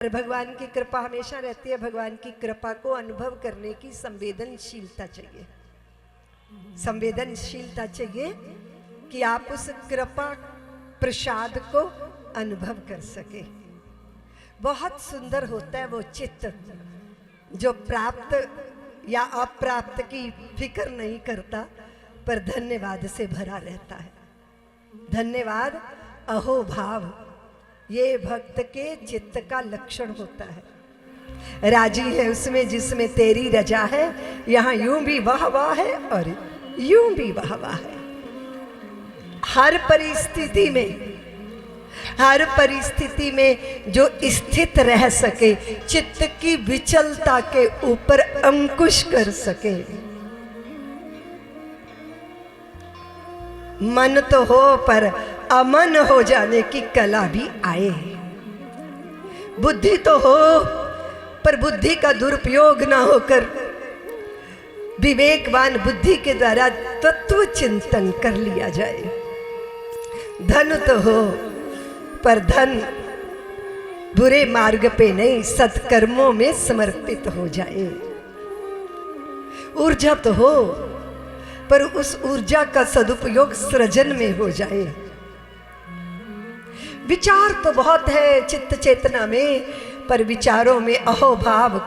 और भगवान की कृपा हमेशा रहती है। भगवान की कृपा को अनुभव करने की संवेदनशीलता चाहिए, संवेदनशीलता चाहिए कि आप उस कृपा प्रसाद को अनुभव कर सके। बहुत सुंदर होता है वो चित्त जो प्राप्त या अप्राप्त की फिक्र नहीं करता, पर धन्यवाद से भरा रहता है। धन्यवाद अहो भाव, ये भक्त के चित्त का लक्षण होता है। राजी है उसमें जिसमें तेरी रजा है, यहाँ यूं भी वाह वाह है और यूं भी वाह वाह है। हर परिस्थिति में, हर परिस्थिति में जो स्थित रह सके, चित्त की विचलता के ऊपर अंकुश कर सके। मन तो हो पर अमन हो जाने की कला भी आए। बुद्धि तो हो पर बुद्धि का दुरुपयोग ना होकर विवेकवान बुद्धि के द्वारा तत्व चिंतन कर लिया जाए। धन तो हो पर धन बुरे मार्ग पे नहीं, सत्कर्मों में समर्पित हो जाए। ऊर्जा तो हो पर उस ऊर्जा का सदुपयोग सृजन में हो जाए। विचार तो बहुत है चित्त चेतना में, पर विचारों में अहोभाव,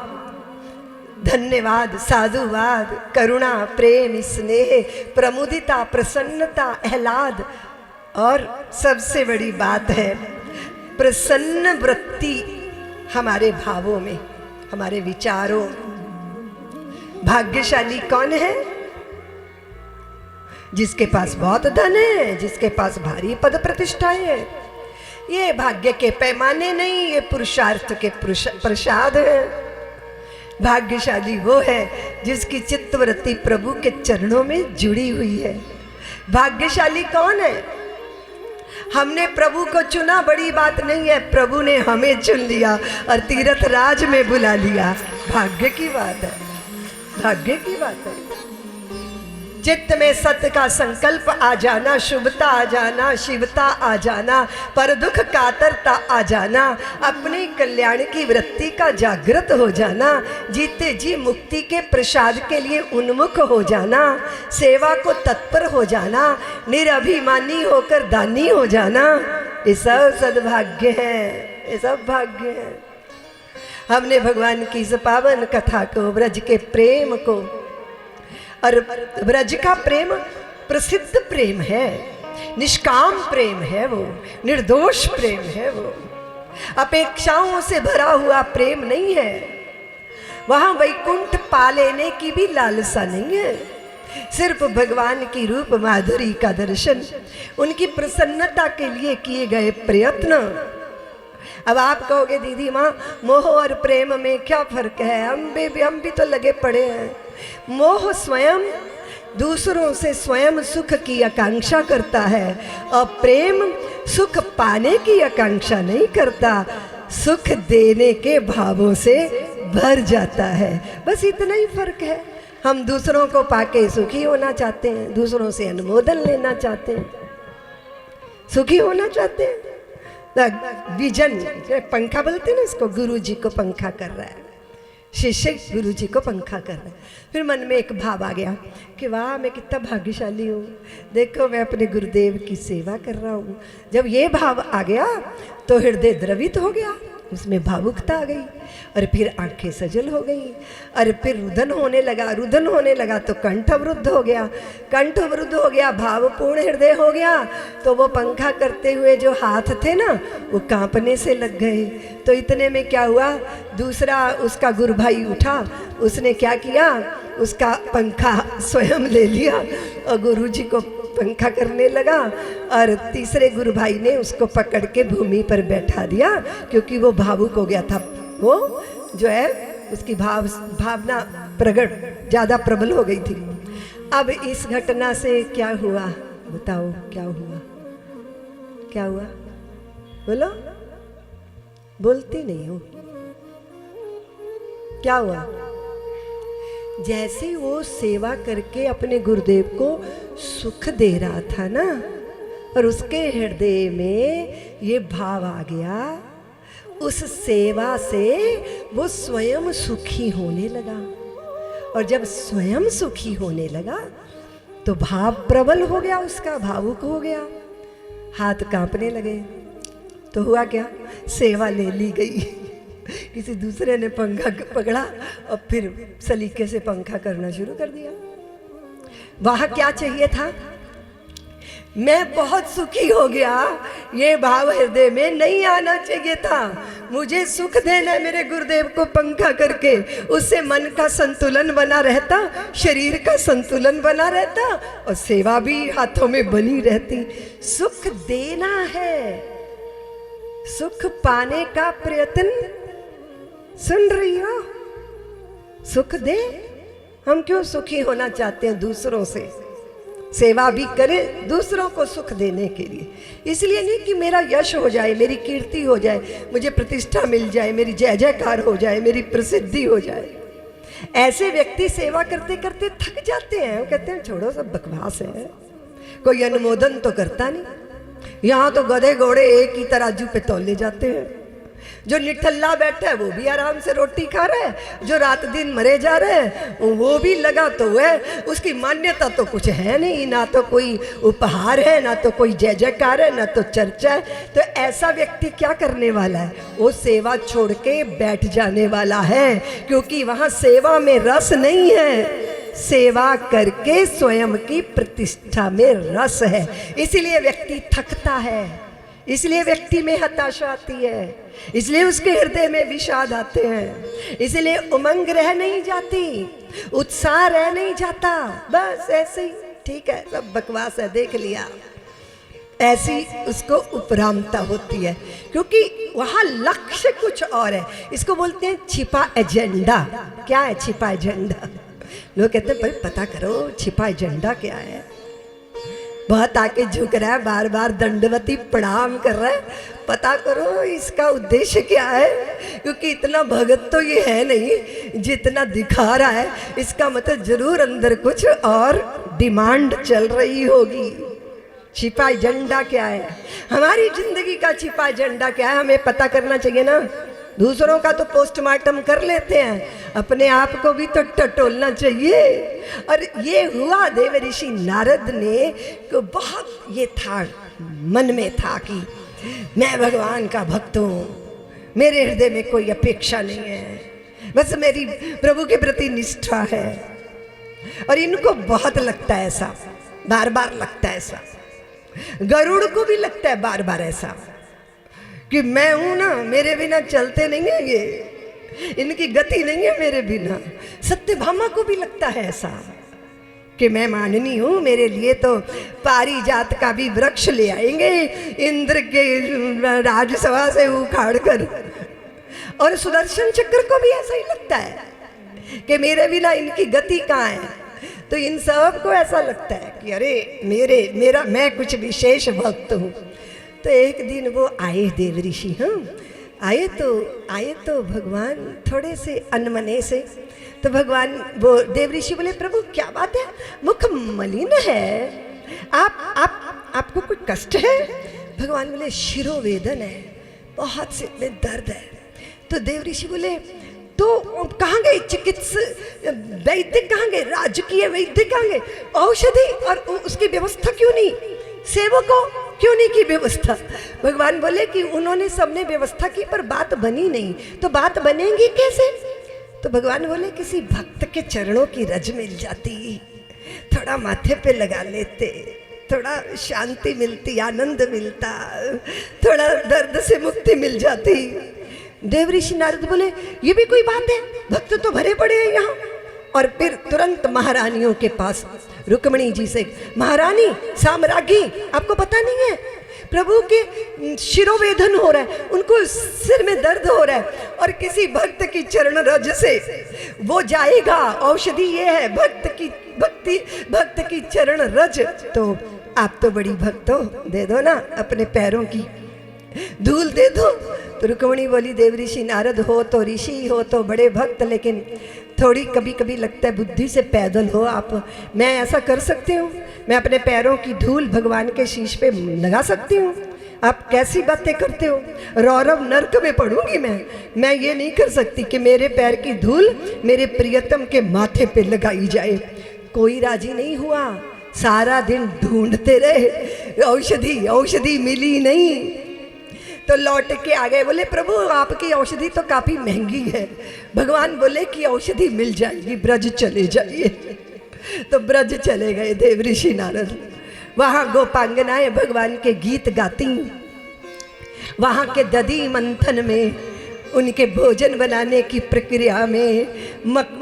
धन्यवाद, साधुवाद, करुणा, प्रेम, स्नेह, प्रमुदिता, प्रसन्नता, आह्लाद और सबसे बड़ी बात है प्रसन्न वृत्ति हमारे भावों में, हमारे विचारों। भाग्यशाली कौन है? जिसके पास बहुत धन है, जिसके पास भारी पद प्रतिष्ठाएं है। ये भाग्य के पैमाने नहीं, ये पुरुषार्थ के प्रसाद है। भाग्यशाली वो है जिसकी चित्तवृत्ति प्रभु के चरणों में जुड़ी हुई है। भाग्यशाली कौन है? हमने प्रभु को चुना, बड़ी बात नहीं है, प्रभु ने हमें चुन लिया और तीर्थ राज में बुला लिया। भाग्य की बात है, भाग्य की बात है। चित्त में सत्य का संकल्प आ जाना, शुभता आ जाना, शिवता आ जाना, पर दुख कातरता आ जाना, अपने कल्याण की वृत्ति का जागृत हो जाना, जीते जी मुक्ति के प्रसाद के लिए उन्मुख हो जाना, सेवा को तत्पर हो जाना, निरभिमानी होकर दानी हो जाना, ये सब सद्भाग्य है, ये सब भाग्य है। हमने भगवान की इस पावन कथा को, ब्रज के प्रेम को, और ब्रज का प्रेम प्रसिद्ध प्रेम है, निष्काम प्रेम है, वो निर्दोष प्रेम है, वो अपेक्षाओं से भरा हुआ प्रेम नहीं है। वहां वैकुंठ पा लेने की भी लालसा नहीं है, सिर्फ भगवान की रूप माधुरी का दर्शन, उनकी प्रसन्नता के लिए किए गए प्रयत्न। अब आप कहोगे दीदी माँ मोह और प्रेम में क्या फर्क है? हम भी तो लगे पड़े हैं। मोह स्वयं दूसरों से स्वयं सुख की आकांक्षा करता है और प्रेम सुख पाने की आकांक्षा नहीं करता, सुख देने के भावों से भर जाता है। बस इतना ही फर्क है। हम दूसरों को पाके सुखी होना चाहते हैं, दूसरों से अनुमोदन लेना चाहते हैं, सुखी होना चाहते हैं। विजन, पंखा बोलते हैं ना इसको, गुरु जी को पंखा कर रहा है, शिष्य गुरु जी को पंखा कर रहा है। फिर मन में एक भाव आ गया कि वाह मैं कितना भाग्यशाली हूँ, देखो मैं अपने गुरुदेव की सेवा कर रहा हूँ। जब ये भाव आ गया तो हृदय द्रवित हो गया, उसमें भावुकता आ गई और फिर आंखें सजल हो गई और फिर रुदन होने लगा, रुदन होने लगा तो कंठ अवरुद्ध हो गया, कंठ अवरुद्ध हो गया, भावपूर्ण हृदय हो गया। तो वो पंखा करते हुए जो हाथ थे ना वो कांपने से लग गए। तो इतने में क्या हुआ, दूसरा उसका गुरु भाई उठा, उसने क्या किया, उसका पंखा स्वयं ले लिया और गुरु जी को पंखा करने लगा और तीसरे गुरु भाई ने उसको पकड़ के भूमि पर बैठा दिया, क्योंकि वो भावुक हो गया था। वो जो है उसकी भावना प्रकट ज़्यादा प्रबल हो गई थी। अब इस घटना से क्या हुआ बताओ, क्या हुआ, क्या हुआ? बोलो, बोलती नहीं हो। क्या हुआ? जैसे वो सेवा करके अपने गुरुदेव को सुख दे रहा था ना, और उसके हृदय में ये भाव आ गया, उस सेवा से वो स्वयं सुखी होने लगा। और जब स्वयं सुखी होने लगा तो भाव प्रबल हो गया, उसका भावुक हो गया, हाथ कांपने लगे। तो हुआ क्या, सेवा ले ली गई। किसी दूसरे ने पंखा पकड़ा और फिर सलीके से पंखा करना शुरू कर दिया। वहां क्या चाहिए था, मैं बहुत सुखी हो गया, ये भाव हृदय में नहीं आना चाहिए था। मुझे सुख देना मेरे गुरुदेव को पंखा करके, उससे मन का संतुलन बना रहता, शरीर का संतुलन बना रहता और सेवा भी हाथों में बनी रहती। सुख देना है, सुख पाने का प्रयत्न, सुन रही हो, सुख दे। हम क्यों सुखी होना चाहते हैं दूसरों से, सेवा भी करें दूसरों को सुख देने के लिए, इसलिए नहीं कि मेरा यश हो जाए, मेरी कीर्ति हो जाए, मुझे प्रतिष्ठा मिल जाए, मेरी जय जयकार हो जाए, मेरी प्रसिद्धि हो जाए। ऐसे व्यक्ति सेवा करते करते थक जाते हैं, वो कहते हैं छोड़ो सब बकवास है, कोई अनुमोदन तो करता नहीं। यहाँ तो गधे घोड़े एक ही तराजू पे तौले जाते हैं। जो निठल्ला बैठा है वो भी आराम से रोटी खा रहा है, जो रात दिन मरे जा रहे हैं वो भी लगा तो है, उसकी मान्यता तो कुछ है नहीं, ना तो कोई उपहार है, ना तो कोई जय जयकार है, ना तो चर्चा है। तो ऐसा व्यक्ति क्या करने वाला है, वो सेवा छोड़ के बैठ जाने वाला है, क्योंकि वहाँ सेवा में रस नहीं है, सेवा करके स्वयं की प्रतिष्ठा में रस है। इसलिए व्यक्ति थकता है, इसलिए व्यक्ति में हताशा आती है, इसलिए उसके हृदय में विषाद आते हैं, इसलिए उमंग रह नहीं जाती, उत्साह रह नहीं जाता। बस ऐसे ही ठीक है, सब बकवास है, देख लिया, ऐसी उसको उपरामता होती है, क्योंकि वहाँ लक्ष्य कुछ और है। इसको बोलते हैं छिपा एजेंडा। क्या है छिपा एजेंडा? लोग कहते हैं भाई पता करो छिपा एजेंडा क्या है। बहुत आके झुक रहा है, बार बार दंडवती प्रणाम कर रहा है, पता करो इसका उद्देश्य क्या है, क्योंकि इतना भगत तो ये है नहीं जितना दिखा रहा है। इसका मतलब जरूर अंदर कुछ और डिमांड चल रही होगी। छिपा एजेंडा क्या है, हमारी जिंदगी का छिपा एजेंडा क्या है, हमें पता करना चाहिए ना। दूसरों का तो पोस्टमार्टम कर लेते हैं, अपने आप को भी तो टटोलना चाहिए। और ये हुआ देव ऋषि नारद ने को बहुत ये था, मन में था कि मैं भगवान का भक्त हूँ, मेरे हृदय में कोई अपेक्षा नहीं है, बस मेरी प्रभु के प्रति निष्ठा है। और इनको बहुत लगता है ऐसा, बार बार लगता है ऐसा, गरुड़ को भी लगता है बार बार ऐसा कि मैं हूं ना, मेरे बिना चलते नहीं है ये, इनकी गति नहीं है मेरे बिना। सत्यभामा को भी लगता है ऐसा कि मैं माननी हूं, मेरे लिए तो पारिजात का भी वृक्ष ले आएंगे इंद्र के राजसभा से उखाड़ कर। और सुदर्शन चक्र को भी ऐसा ही लगता है कि मेरे बिना इनकी गति कहाँ है। तो इन सब को ऐसा लगता है कि अरे मेरा मैं कुछ विशेष भक्त हूँ। तो एक दिन वो आए देव ऋषि, हाँ आए तो भगवान थोड़े से अनमने से। तो भगवान वो देव ऋषि बोले प्रभु क्या बात है, मुख मलिन है, आपको कोई कष्ट है? भगवान बोले शिरोवेदन है, बहुत सिर में दर्द है। तो देव ऋषि बोले तो कहाँ गए वैद्य, कहाँ गए राजकीय वैद्य, कहाँ गए औषधि, और उसकी व्यवस्था क्यों नहीं, सेवकों क्यों नहीं की व्यवस्था? भगवान बोले कि उन्होंने सबने व्यवस्था की पर बात बनी नहीं, तो बात बनेगी कैसे? तो भगवान बोले किसी भक्त के चरणों की रज मिल जाती, थोड़ा माथे पे लगा लेते, थोड़ा शांति मिलती, आनंद मिलता, थोड़ा दर्द से मुक्ति मिल जाती। देव ऋषि नारद बोले ये भी कोई बात है, भक्त तो भरे पड़े हैं यहाँ। और फिर तुरंत महारानियों के पास रुक्मिणी जी से, महारानी साम्राज्ञी आपको पता नहीं है प्रभु के शिरोवेदन हो रहा है, उनको सिर में दर्द हो रहा है, और किसी भक्त की चरण रज से वो जाएगा, औषधि ये है भक्त की चरण रज। तो आप तो बड़ी भक्त हो, दे दो ना अपने पैरों की धूल दे दो। तो रुक्मिणी बोली देव ऋषि नारद हो तो ऋषि हो तो बड़े भक्त, लेकिन थोड़ी कभी कभी लगता है बुद्धि से पैदल हो आप। मैं ऐसा कर सकती हूँ, मैं अपने पैरों की धूल भगवान के शीश पे लगा सकती हूँ, आप कैसी बातें करते हो? रौरव नर्क में पड़ूंगी मैं ये नहीं कर सकती कि मेरे पैर की धूल मेरे प्रियतम के माथे पे लगाई जाए। कोई राजी नहीं हुआ, सारा दिन ढूंढते रहे, औषधि मिली नहीं, तो लौट के आ गए। बोले प्रभु आपकी औषधि तो काफी महंगी है। भगवान बोले कि औषधि मिल जाएगी, ब्रज चले जाइए। तो ब्रज चले गए देव ऋषि नारद। वहां गोपांगनाएं भगवान के गीत गाती, वहां के दधी मंथन में, उनके भोजन बनाने की प्रक्रिया में,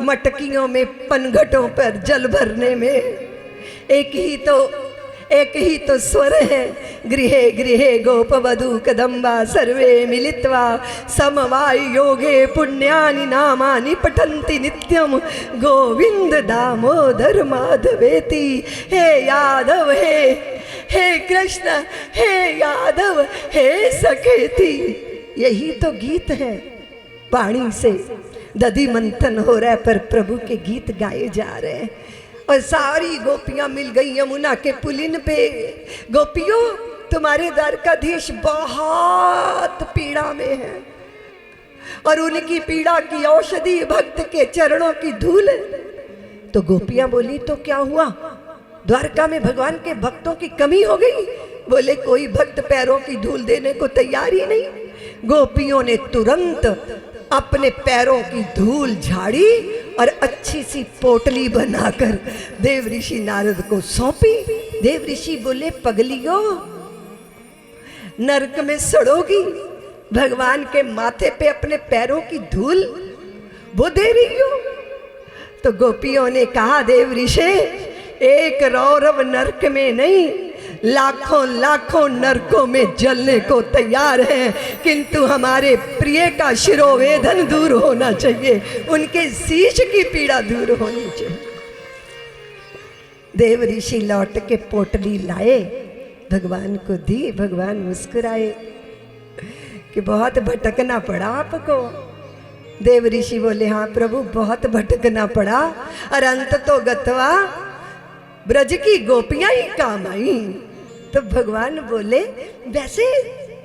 मटकियों में, पनघटों पर जल भरने में एक ही तो स्वर है, गृहे गृहे गोपवधू कदम्बा सर्वे मिलित्वा समवाय योगे पुण्यानि नामानि पठन्ति नित्यम गोविंद दामोदर माधवेति। हे यादव हे कृष्ण, हे यादव, हे सखेति। यही तो गीत है। पानी से दधी मंथन हो रहा है पर प्रभु के गीत गाए जा रहे हैं। और सारी गोपियां मिल गई यमुना के पुलिन पे। गोपियों तुम्हारे द्वारकाधीश बहुत पीड़ा में है और उनकी पीड़ा की औषधि भक्त के चरणों की धूल है। तो गोपियां बोली तो क्या हुआ? द्वारका में भगवान के भक्तों की कमी हो गई? बोले कोई भक्त पैरों की धूल देने को तैयार ही नहीं। गोपियों ने तुरंत अपने पैरों की धूल झाड़ी और अच्छी सी पोटली बनाकर देव ऋषि नारद को सौंपी। देव ऋषि बोले पगलियो, नरक में सड़ोगी, भगवान के माथे पे अपने पैरों की धूल वो दे रही हो? तो गोपियों ने कहा देव ऋषि, एक रौरव नरक में नहीं, लाखों लाखों नरकों में जलने को तैयार हैं, किंतु हमारे प्रिय का शिरोवेदन दूर होना चाहिए, उनके शीश की पीड़ा दूर होनी चाहिए। देव ऋषि लौट के पोटली लाए, भगवान को दी। भगवान मुस्कुराए कि बहुत भटकना पड़ा आपको। देव ऋषि बोले हाँ प्रभु बहुत भटकना पड़ा और अंत तो गतवा ब्रज की गोपियां ही काम आई। तो भगवान बोले वैसे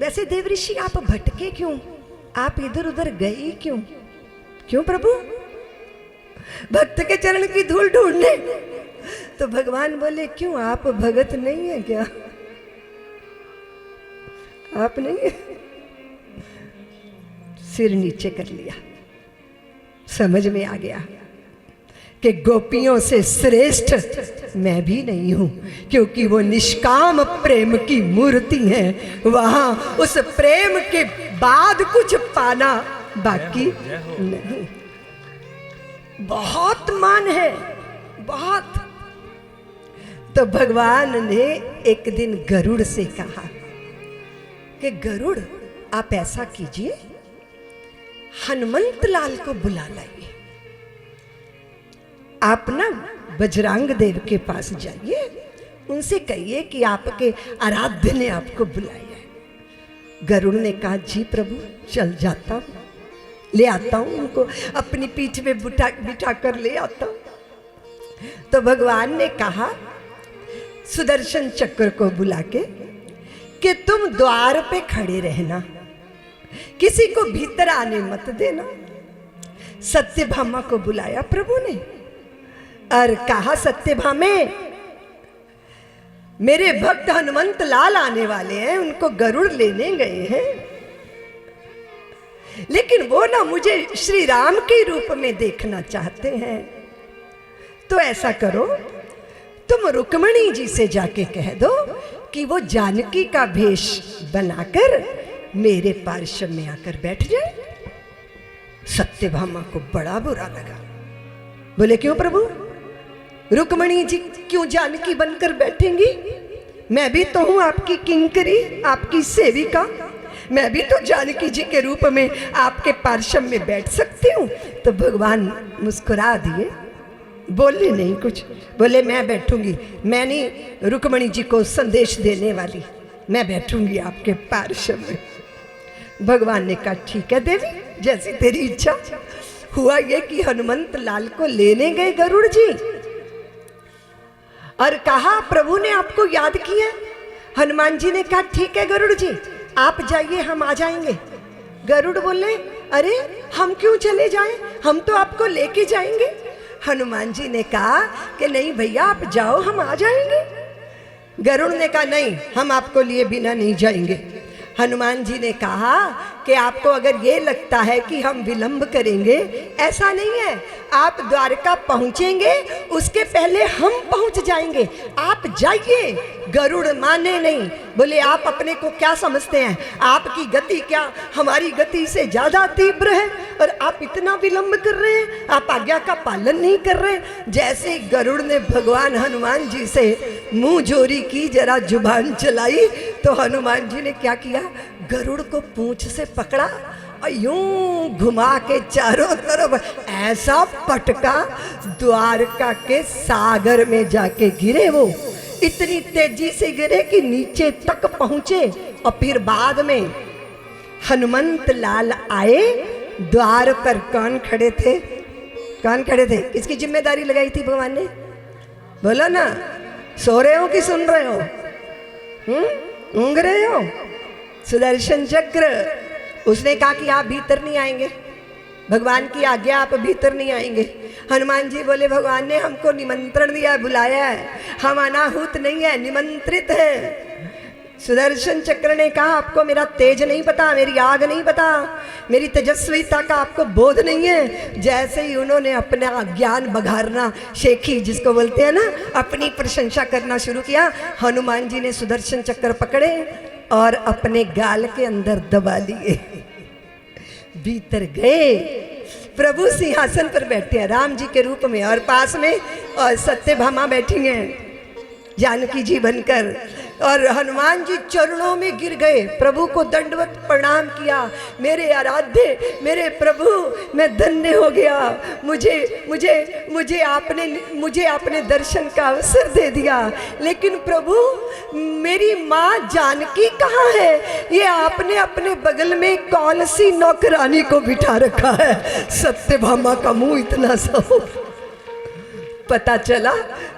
वैसे देव ऋषि आप भटके क्यों? आप इधर उधर गए क्यों? क्यों प्रभु? भक्त के चरण की धूल ढूंढने। तो भगवान बोले क्यों आप भगत नहीं है क्या? आप नहीं है? सिर नीचे कर लिया, समझ में आ गया कि गोपियों से श्रेष्ठ मैं भी नहीं हूं, क्योंकि वो निष्काम प्रेम की मूर्ति है। वहां उस प्रेम के बाद कुछ पाना बाकी नहीं। बहुत मान है, बहुत। तो भगवान ने एक दिन गरुड़ से कहा कि गरुड़ आप ऐसा कीजिए, हनुमंत लाल को बुला लाइए। आप ना बजरंग देव के पास जाइए, उनसे कहिए कि आपके आराध्य ने आपको बुलाया है। गरुड़ ने कहा जी प्रभु चल जाता हूं, ले आता हूं, उनको अपनी पीठ पे बिठा कर ले आता हूं। तो भगवान ने कहा सुदर्शन चक्र को बुला के कि तुम द्वार पे खड़े रहना, किसी को भीतर आने मत देना। सत्यभामा को बुलाया प्रभु ने और कहा सत्यभामे मेरे भक्त हनुमंत लाल आने वाले हैं, उनको गरुड़ लेने गए हैं, लेकिन वो ना मुझे श्री राम के रूप में देखना चाहते हैं। तो ऐसा करो तुम रुक्मणी जी से जाके कह दो कि वो जानकी का भेष बनाकर मेरे पार्श्व में आकर बैठ जाए। सत्यभामा को बड़ा बुरा लगा। बोले क्यों प्रभु? रुक्मणी जी क्यों जानकी बनकर बैठेंगी? मैं भी तो हूं आपकी किंकरी, आपकी सेविका, मैं भी तो जानकी जी के रूप में आपके पार्श्व में बैठ सकती हूँ। तो भगवान मुस्कुरा दिए, बोले नहीं कुछ। बोले मैं बैठूंगी, मैं नहीं रुक्मणी जी को संदेश देने वाली, मैं बैठूंगी आपके पार्श्व में। भगवान ने कहा ठीक है देवी, जैसी तेरी इच्छा। हुआ ये कि हनुमंत लाल को लेने गए गरुड़ जी और कहा प्रभु ने आपको याद किया, हनुमान जी ने कहा ठीक है गरुड़ जी, आप जाइए, हम आ जाएंगे। गरुड़ बोले अरे हम क्यों चले जाएं, हम तो आपको लेके जाएंगे। हनुमान जी ने कहा कि नहीं भैया आप जाओ, हम आ जाएंगे। गरुड़ ने कहा नहीं, हम आपको लिए बिना नहीं जाएंगे। हनुमान जी ने कहा कि आपको अगर ये लगता है कि हम विलंब करेंगे, ऐसा नहीं है, आप द्वारका पहुंचेंगे उसके पहले हम पहुंच जाएंगे, आप जाइए। गरुड़ माने नहीं, बोले आप अपने को क्या समझते हैं, आपकी गति क्या हमारी गति से ज्यादा तीव्र है और आप इतना विलंब कर रहे हैं, आप आज्ञा का पालन नहीं कर रहे। जैसे ही गरुड़ ने भगवान हनुमान जी से मुंह जोरी की, जरा जुबान चलाई, तो हनुमान जी ने क्या किया, गरुड़ को पूंछ से पकड़ा और यूं घुमा के चारों तरफ ऐसा पटका, द्वारका के सागर में जाके गिरे। वो इतनी तेजी से गिरे कि नीचे तक पहुंचे। और फिर बाद में हनुमंत लाल आए, द्वार पर कौन खड़े थे, कौन खड़े थे, किसकी जिम्मेदारी लगाई थी भगवान ने, बोलो ना, सो रहे हो कि सुन रहे हो, ऊँघ रहे हो। सुदर्शन चक्र। उसने कहा कि आप भीतर नहीं आएंगे, भगवान की आज्ञा, आप भीतर नहीं आएंगे। हनुमान जी बोले भगवान ने हमको निमंत्रण दिया, बुलाया है, हम अनाहुत नहीं है, निमंत्रित है। सुदर्शन चक्र ने कहा आपको मेरा तेज नहीं पता, मेरी आग नहीं पता, मेरी तेजस्विता का आपको बोध नहीं है। जैसे ही उन्होंने अपना ज्ञान बघारना, शेखी जिसको बोलते हैं ना, अपनी प्रशंसा करना शुरू किया, हनुमान जी ने सुदर्शन चक्र पकड़े और अपने गाल के अंदर दबा लिए, भीतर गए। प्रभु सिंहासन पर बैठे हैं राम जी के रूप में, और पास में और सत्यभामा बैठी हैं जानकी जी बनकर, और हनुमान जी चरणों में गिर गए, प्रभु को दंडवत प्रणाम किया, मेरे आराध्य, मेरे प्रभु, मैं धन्य हो गया, मुझे आपने दर्शन का अवसर दे दिया। लेकिन प्रभु मेरी माँ जानकी कहाँ है, ये आपने अपने बगल में कौन सी नौकरानी को बिठा रखा है। सत्यभामा का मुंह इतना सा पता चला।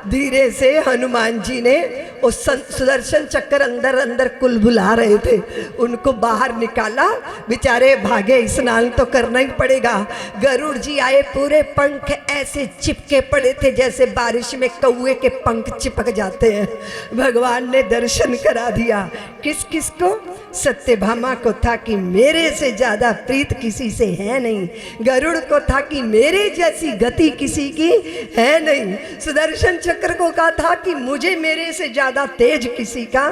धीरे से हनुमान जी ने उस सुदर्शन चक्र अंदर अंदर कुलबुला रहे थे, उनको बाहर निकाला, बेचारे भागे, स्नान तो करना ही पड़ेगा। गरुड़ जी आए, पूरे पंख ऐसे चिपके पड़े थे जैसे बारिश में कौए के पंख चिपक जाते हैं। भगवान ने दर्शन करा दिया। किस किस को? सत्यभामा को था कि मेरे से ज्यादा प्रीत किसी से है नहीं, गरुड़ को था कि मेरे जैसी गति किसी की है नहीं, सुदर्शन चक्र को कहा था कि मुझे मेरे से ज्यादा तेज किसी का,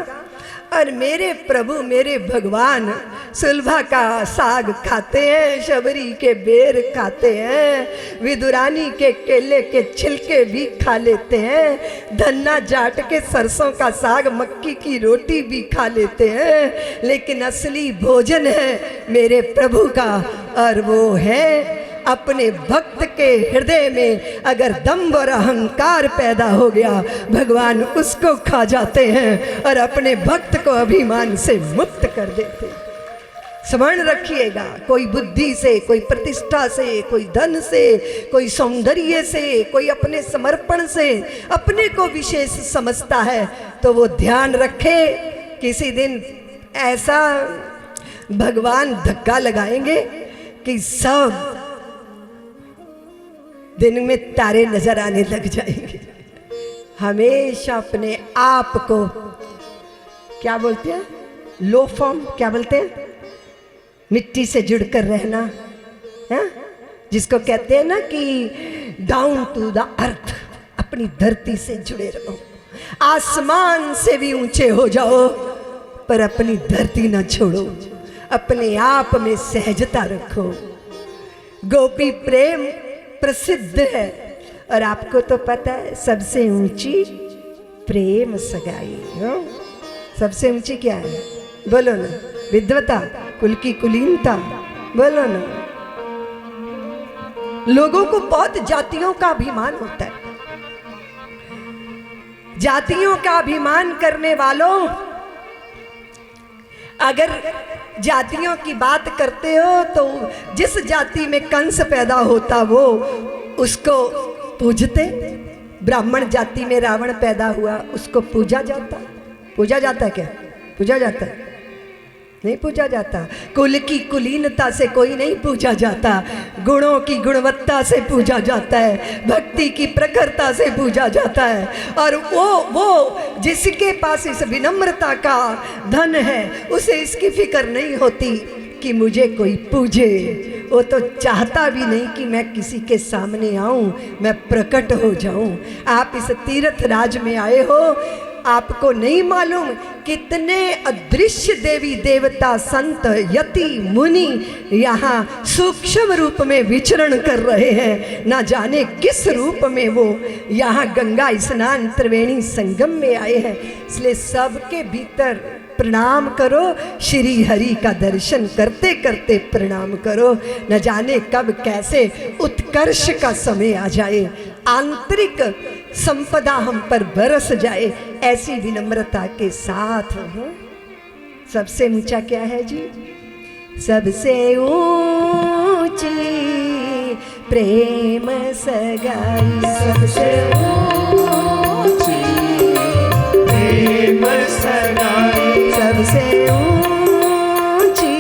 और मेरे प्रभु मेरे भगवान सुलभा का साग खाते हैं, शबरी के बेर खाते हैं, विदुरानी के केले के छिलके भी खा लेते हैं, धन्ना जाट के सरसों का साग, मक्की की रोटी भी खा लेते हैं, लेकिन असली भोजन है मेरे प्रभु का, और वो है अपने भक्त के हृदय में अगर दंभ और अहंकार पैदा हो गया, भगवान उसको खा जाते हैं और अपने भक्त को अभिमान से मुक्त कर देते। स्मरण रखिएगा, कोई बुद्धि से, कोई प्रतिष्ठा से, कोई धन से, कोई सौंदर्य से, कोई अपने समर्पण से अपने को विशेष समझता है, तो वो ध्यान रखे किसी दिन ऐसा भगवान धक्का लगाएंगे कि सब दिन में तारे नजर आने लग जाएंगे। हमेशा अपने आप को क्या बोलते हैं, लो फॉर्म क्या बोलते हैं, मिट्टी से जुड़कर रहना है, जिसको कहते हैं ना कि डाउन टू द अर्थ, अपनी धरती से जुड़े रहो, आसमान से भी ऊंचे हो जाओ पर अपनी धरती ना छोड़ो, अपने आप में सहजता रखो। गोपी प्रेम प्रसिद्ध है, और आपको तो पता है सबसे ऊंची प्रेम सगाई, सबसे ऊंची क्या है, बोलो ना, विद्वता, कुल की कुलीनता, बोलो ना। लोगों को बहुत जातियों का अभिमान होता है, जातियों का अभिमान करने वालों, अगर जातियों की बात करते हो तो जिस जाति में कंस पैदा होता वो उसको पूजते, ब्राह्मण जाति में रावण पैदा हुआ उसको पूजा जाता, पूजा जाता है क्या? पूजा जाता है? नहीं पूजा जाता। कुल की कुलीनता से कोई नहीं पूजा जाता, गुणों की गुणवत्ता से पूजा जाता है, भक्ति की प्रखरता से पूजा जाता है। और वो जिसके पास इस विनम्रता का धन है, उसे इसकी फिक्र नहीं होती कि मुझे कोई पूजे। वो तो चाहता भी नहीं कि मैं किसी के सामने आऊं, मैं प्रकट हो जाऊं। आप इस तीर्थ राज में आए हो, आपको नहीं मालूम कितने अदृश्य देवी देवता, संत, यति, मुनि यहाँ सूक्ष्म रूप में विचरण कर रहे हैं। ना जाने किस रूप में वो यहाँ गंगा स्नान त्रिवेणी संगम में आए हैं। इसलिए सबके भीतर प्रणाम करो, श्री हरि का दर्शन करते करते प्रणाम करो। न जाने कब कैसे उत्कर्ष का समय आ जाए, आंतरिक संपदा हम पर बरस जाए, ऐसी विनम्रता के साथ। सबसे ऊंचा क्या है जी? सबसे ऊंची प्रेम सगाई, सबसे ऊंची प्रेम सगाई, सबसे ऊंची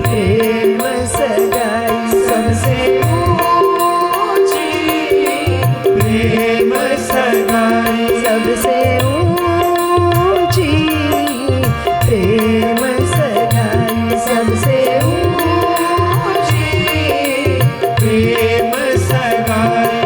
प्रेम सगाई, सबसे ऊंची प्रेम सगाई, सबसे ऊंची प्रेम सगाई, सबसे ऊंची प्रेम सगाई।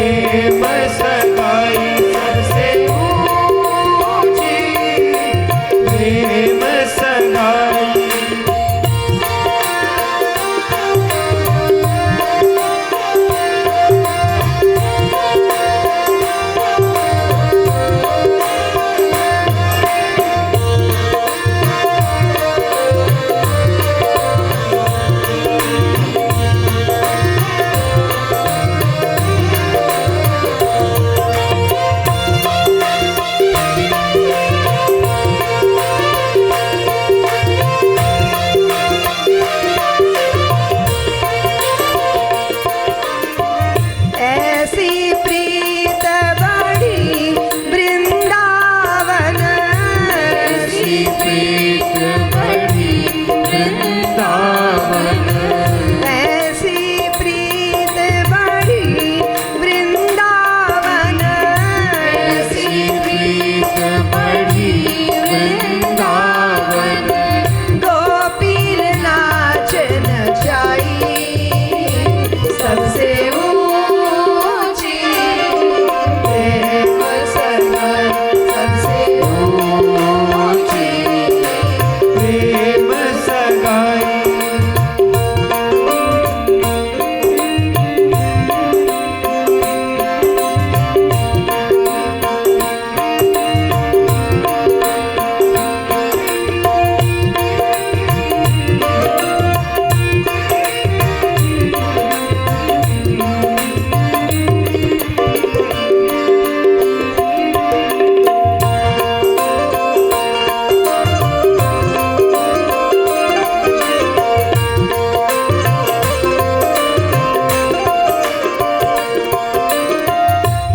प्रेम सगाई सबसे ऊंची, प्रेम सगाई। ऐसी प्रीत बड़ी वृंदावन, ऐसी प्रीत बड़ी वृंदावन, ऐसी प्रीत बड़ी वृंदावन, ऐसी प्रीत बड़ी वृंदावन। गोपीर नाच नचाई सबसे ऊंची, प्रेम सगाई सबसे ऊंची, प्रेम सगाई।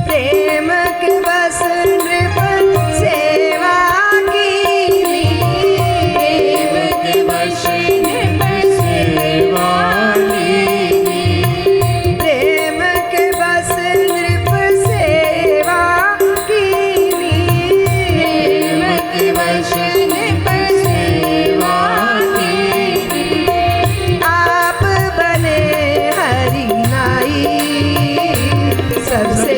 प्रेम के बस नृप सेवा कीनी, प्रेम के वश नृप सेवा लीनी, प्रेम के बस नृप सेवा कीनी, प्रेम के वश नृप सेवा लीनी। आप बने हरि नाई सबसे